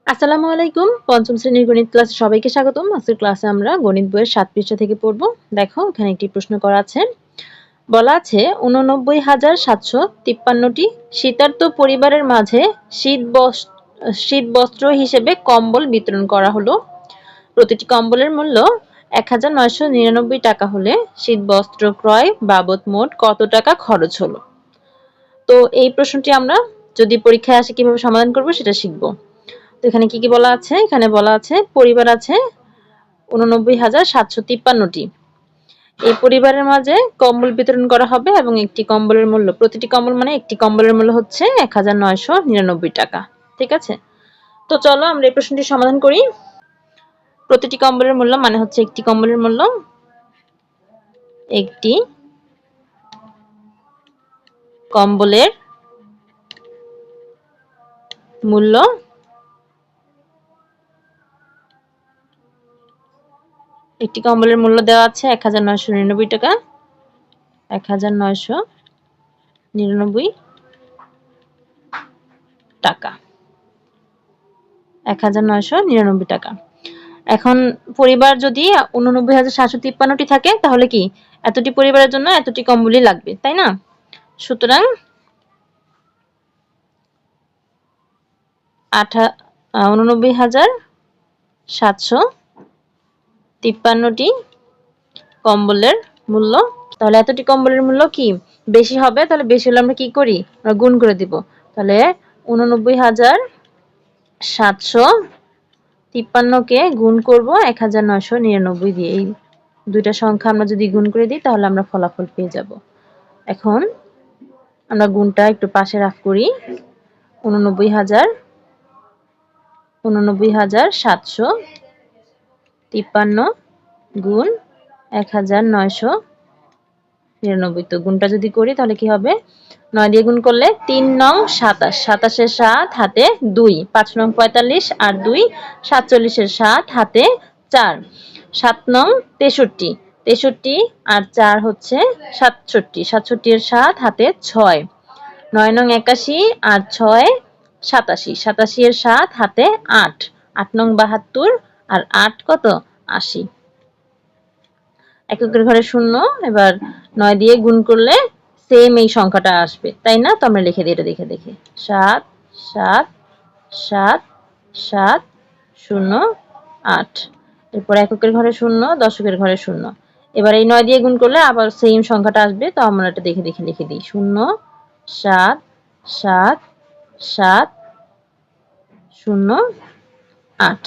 আসসালামু আলাইকুম। পঞ্চম শ্রেণীর গণিত ক্লাসে সবাইকে স্বাগতম। আজকের ক্লাসে আমরা গণিত বইয়ের ৭ পৃষ্ঠা থেকে পড়ব। দেখো এখানে একটি প্রশ্ন করা আছে। বলা আছে ৮৯,৭৫৩টি শীতার্ত পরিবারের মাঝে শীতবস্ত্র হিসেবে কম্বল বিতরণ করা হলো। প্রতিটি কম্বলের মূল্য ১,৯৯৯ টাকা হলে শীতবস্ত্র ক্রয় বাবদ মোট কত টাকা খরচ হলো? তো এই প্রশ্নটি আমরা যদি পরীক্ষায় আসে কিভাবে সমাধান করব সেটা শিখব। তো এখানে কি বলা আছে? এখানে বলা আছে পরিবার আছে ৮৯,৭৫৩টি। এই পরিবারের মাঝে কম্বল বিতরণ করা হবে এবং একটি কম্বলের মূল্য, প্রতিটি কম্বল মানে একটি কম্বলের মূল্য হচ্ছে ১,৯৯৯ টাকা। ঠিক আছে? তো চলো আমরা এই প্রশ্নটি সমাধান করি। প্রতিটি কম্বলের মূল্য মানে হচ্ছে একটি কম্বলের মূল্য, একটি কম্বলের মূল্য একটি কম্বলের মূল্য দেওয়া আছে ১,৯৯৯ টাকা। ১,৯৯৯ টাকা। ১,৯৯৯ টাকা। এখন পরিবার যদি ৮৯,৭৫৩টি থাকে তাহলে কি এতটি পরিবারের জন্য এতটি কম্বলই লাগবে, তাই না? সুতরাং ৮৯,৭৫৩টি কম্বলের মূল্য। তাহলে এতটি কম্বলের মূল্য কি বেশি হবে? তাহলে বেশি হলে আমরা কি করি? আমরা গুণ করে দিব। তাহলে ৮৯,৭৫৩কে গুণ করব ১,৯৯৯ দিয়ে। এই দুইটা সংখ্যা আমরা যদি গুণ করে দিই তাহলে আমরা ফলাফল পেয়ে যাব। এখন আমরা গুণটা একটু পাশে রাফ করি। ৮৯,৭৫৩ গুণ ১,৯৯৯। তো গুণটা যদি করি তাহলে কি হবে? ৯ দিয়ে গুণ করলে ৩ নং ২৭, ২৭-এর ৭ হাতে ২, ৫ নং ৪৫ আর ২ ৪৭-এর ৭ হাতে ৪, ৭ নং ৬৩, ৬৩ আর ৪ হচ্ছে ৬৭, ৬৭-এর ৭ হাতে ৬, ৯ নং ৮১ আর ৬ ৮৭, ৮৭-এর ৭ হাতে ৮, ৮ নং ৭২ আর ৮ কত? ৮০। এককের ঘরে শূন্য। এবার ৯ দিয়ে গুণ করলে সেম এই সংখ্যাটা আসবে, তাই না? তো আমরা লিখে দিই এটা দেখে দেখে। ৭ ৭ ৭ ৭ ০ ৮। এরপর এককের ঘরে শূন্য, দশকের ঘরে শূন্য। এবার এই ৯ দিয়ে গুণ করলে আবার সেম সংখ্যাটা আসবে, তো আমরা এটা দেখে দেখে লিখে দিই। ০ ৭ ৭ ৭ ০ ৮।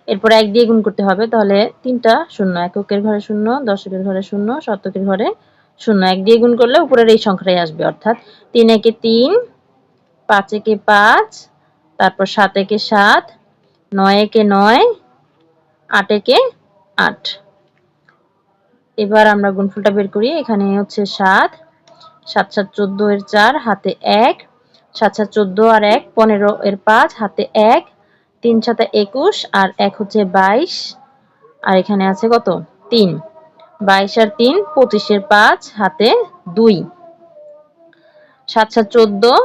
এরপর ১ দিয়ে গুণ করতে হবে, তাহলে ৩টা শূন্য, এককের ঘরে শূন্য, দশকের ঘরে শূন্য, শতকের ঘরে শূন্য। ১ দিয়ে গুণ করলে উপরের এই সংখ্যাটাই আসবে, অর্থাৎ ৩ একে ৩, ৫ একে ৫, তারপর ৭ একে ৭, ৯ একে ৯, ৮ একে ৮। এবার আমরা গুণফলটা বের করি। এখানে হচ্ছে ৭, ৭ ৭ ১৪ এর ৪ হাতে ১, ৭ ৭ ১৪ আর ১ ১৫ এর ৫ হাতে ১, ৩ ৭ ২১ আর ১ হচ্ছে ২২, আর এখানে আছে কত? ৩, ২২ আর ৩ ২৫-এর ৫ হাতে ২, ৭ ৭ ১৪,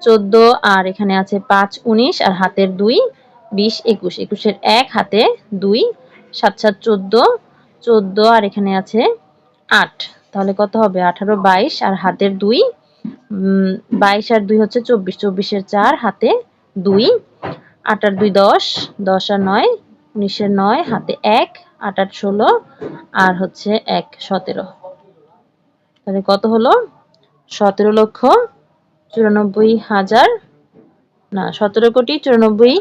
১৪ আর এখানে আছে ৫ ১৯ আর হাতের ২, ২০ ২১, ২১-এর ১ হাতে ২, ৭ ৭ ১৪, ১৪ আর এখানে আছে ৮, তাহলে কত হবে? ১৮ ২২ আর হাতের ২, ২২ আর ২ হচ্ছে ২৪, ২৪-এর ৪ হাতে ২, ৮ আর ২ ১০, ১০ আর ৯, ১৯-এর ৯ হাতে ১, ৮ ৮ ১৬ আর হচ্ছে ১ ১৭। তাহলে কত হলো? ১৭,৯৪,০০০ না ১৭,৯৪,১৫,৫৪৭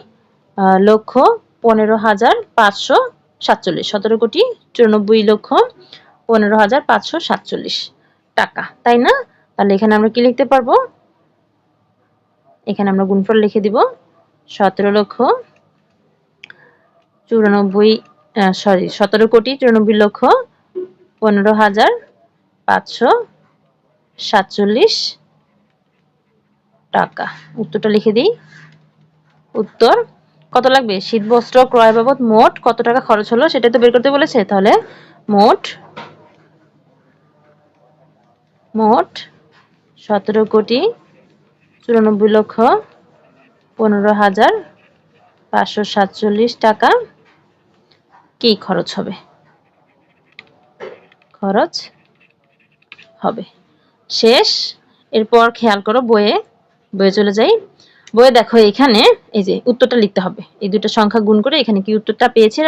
১৭,৯৪,১৫,৫৪৭ টাকা, তাই না? তাহলে এখানে আমরা কি লিখতে পারবো? এখানে আমরা গুণফল লিখে দিব ১৭,৯৪,১৫,৫৪৭ টাকা। উত্তরটা লিখে দিই। উত্তর কত লাগবে? শীতবস্ত্র ক্রয় বাবদ মোট কত টাকা খরচ হলো সেটা তো বের করতে বলেছে। তাহলে মোট ১৭,৯৪,১৫,৫৪৭ 547 টাকা কি খরচ হবে? খরচ হবে। শেষ। এরপর খেয়াল করো বইয়ে চলে যাই। বইয়ে দেখো এখানে এই যে উত্তরটা লিখতে হবে। এই দুটো সংখ্যা গুণ করে এখানে কি উত্তরটা পেয়েছি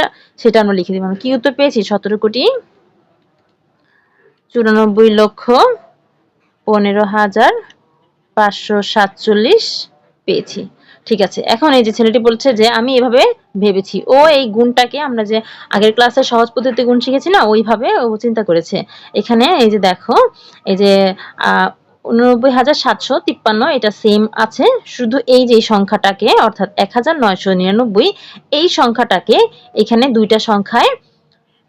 সেটা আমরা লিখে দিব। কি উত্তর পেয়েছি? 17,94,15,547 পেয়েছি। ঠিক আছে, এখন এই যে ছেলেটি বলছে যে আমি এভাবে ভেবেছি। ও এই গুণটাকে আমরা যে আগের ক্লাসে সহজ পদ্ধতিতে গুণ শিখেছি না, ওইভাবে ও চিন্তা করেছে। এখানে এই যে দেখো এই যে 89,753 এটা সেম আছে, শুধু এই যে সংখ্যাটাকে অর্থাৎ 1999 এই সংখ্যাটাকে এখানে দুইটা সংখ্যায়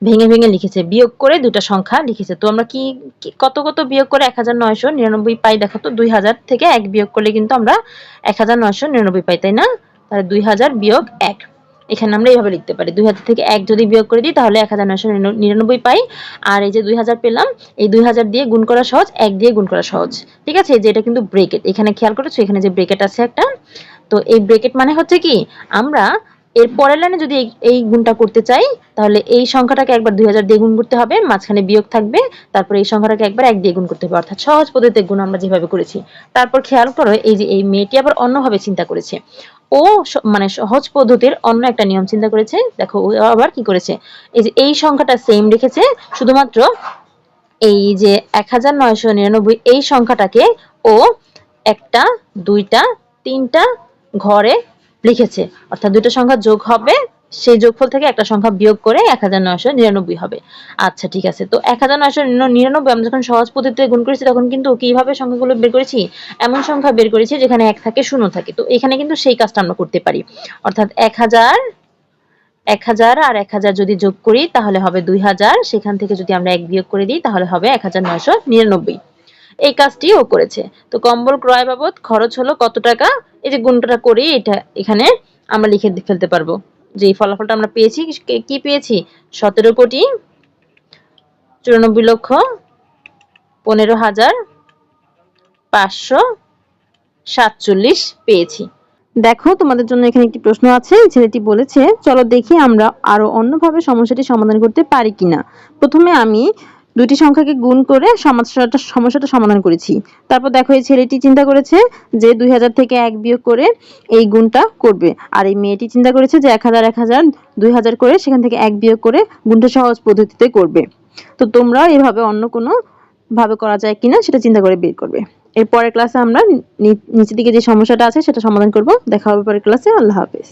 ভেঙে ভেঙে লিখেছে, বিয়োগ করে দুইটা সংখ্যা লিখেছে। তো আমরা কি কত কত বিয়োগ করে 1999 পাই? দেখো তো 2000 থেকে 1 বিয়োগ করলে কিন্তু আমরা 1999 পাই, তাই না? তাহলে 2000 বিয়োগ 1 এখানে আমরা এইভাবে লিখতে পারি। 2000 থেকে 1 যদি বিয়োগ করে দিই তাহলে 1999 পাই। আর এই যে 2000 পেলাম, এই 2000 দিয়ে গুণ করা সহজ, 1 দিয়ে গুণ করা সহজ। ঠিক আছে, যে এটা কিন্তু ব্রেকেট। এখানে খেয়াল করেছো এখানে যে ব্রেকেট আছে একটা, তো এই ব্রেকেট মানে হচ্ছে কি আমরা এর পরের লাইনে যদি এই গুণটা করতে চাই তাহলে এই সংখ্যাটাকে একবার 2000 দিয়ে গুণ করতে হবে, মাঝখানে বিয়োগ থাকবে, তারপর এই সংখ্যাটাকে একবার 1 দিয়ে গুণ করতে হবে, অর্থাৎ সহজ পদ্ধতিতে গুণ আমরা যেভাবে করেছি। তারপর খেয়াল করো এই যে এই মেয়েটি আবার অন্যভাবে চিন্তা করেছে। ও মানে সহজ পদ্ধতির অন্য একটা নিয়ম চিন্তা করেছে। দেখো ও আবার কি করেছে, এই যে এই সংখ্যাটা সেম রেখেছে, শুধুমাত্র এই যে 1999 এই সংখ্যাটাকে ও একটা, দুইটা, তিনটা ঘরে লিখেছে, অর্থাৎ দুটো সংখ্যা যোগ হবে, সেই যোগফল থেকে একটা সংখ্যা বিয়োগ করে 1999 হবে। আচ্ছা ঠিক আছে, তো 1999 আমরা যখন সহজ পদ্ধতিতে গুণ করেছি তখন কিন্তু কিভাবে সংখ্যাগুলো বের করেছি? এমন সংখ্যা বের করেছি যেখানে 1 থাকে, 0 থাকে। তো এখানে কিন্তু সেই কাজটা আমরা করতে পারি, অর্থাৎ 1000 আর 1000 যদি যোগ করি তাহলে হবে 2000, সেখান থেকে যদি আমরা 1 বিয়োগ করে দিই তাহলে হবে 1999। এই কাজটি ও করেছে। তো কম্বল ক্রয় বাবদ খরচ হলো কত টাকা? এই যে গুণটা করি এটা এখানে আমরা লিখে ফেলতে পারবো। যে ফলাফলটা আমরা পেয়েছি, কি পেয়েছি? 17,94,15,547 পেয়েছি। দেখো তোমাদের জন্য এখানে একটি প্রশ্ন আছে। ছেলেটি বলেছে চলো দেখি আমরা আরো অন্যভাবে সমস্যাটি সমাধান করতে পারি কিনা। প্রথমে আমি দুটি সংখ্যাকে গুণ করে সমস্যাটা সমাধান করেছি। তারপর দেখো এই ছেলেটি চিন্তা করেছে যে 2000 থেকে 1 বিয়োগ করে এই গুণটা করবে, আর এই মেয়েটি চিন্তা করেছে যে 1000 2000 করে সেখান থেকে 1 বিয়োগ করে গুণটা সহজ পদ্ধতিতে করবে। তো তোমরা এভাবে অন্য কোনো ভাবে করা যায় কিনা সেটা চিন্তা করে বের করবে। এর পরের ক্লাসে আমরা নিচের দিকে যে সমস্যাটা আছে সেটা সমাধান করব। দেখা হবে পরের ক্লাসে। আল্লাহ হাফেজ।